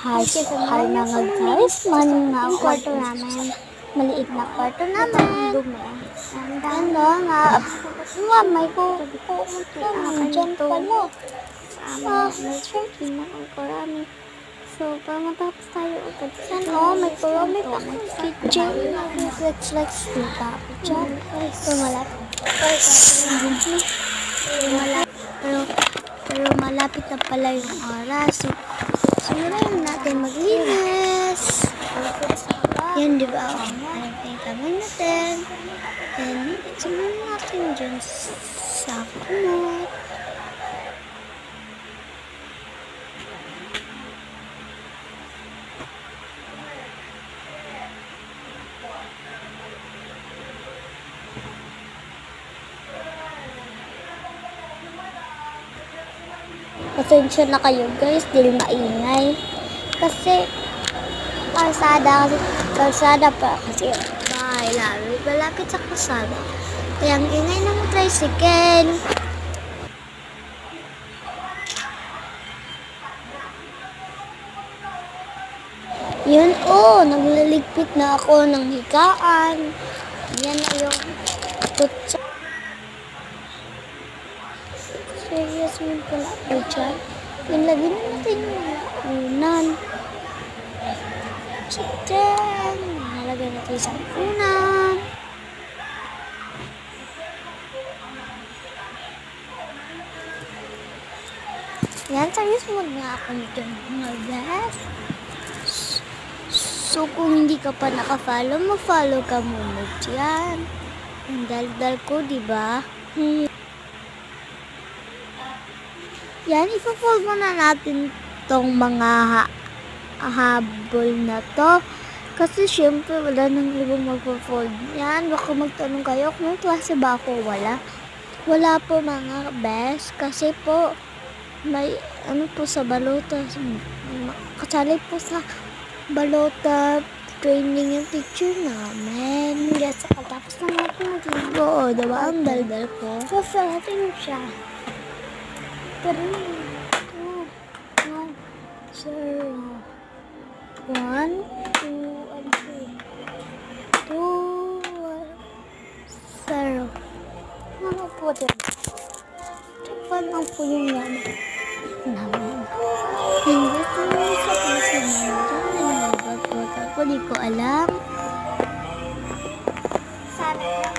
Hi mga guys, mga kwarto namin. Maliit na kwarto namin. Ano nga, may kukunti dyan pala. May kurami. So, para matapos tayo agad. May kurami pa kang kitchen. Let's dito ako dyan. So, malapit. Pero malapit na pala yung oras. So, simulan natin maglinis. Yan, di ba? Alam pa yung kamay natin. Then, simulan natin dyan sa kumot. Pasensya na kayo guys, dahil maingay. Kasi kalsada pa kasi bahay lalo. Malapit sa kalsada. Kaya ang ingay ng tricycle. Yun nagliligpit na ako ng higaan. Yan na yung kutsa. Serious mo pala ako dyan. Ilagay natin yung unan. Chicken. Nalagay natin isang unan. Yan, serious mo nga ako dyan mga guys. So, kung hindi ka pa naka-follow, mag-follow ka muna dyan. Ang daldal ko, diba? Yan, ipo-fold muna natin tong mga habol na to. Kasi syempre wala nang ibang magpo-fold yan. Baka magtanong kayo kung klase ba ako. Wala po mga best. Kasi po may po sa balota. Kasali po sa balota training yung teacher namin. Yes, katapos na natin mag-ibo. Diba ang daldal ko? So, natin siya. 3, 2, 1, 0. 1, 2, and 3. 2, 1, 0. Ano po din? Tsakpan ang po yung namin. Hindi ko sa kasi naman. Ako, di ko alam. Sana lang.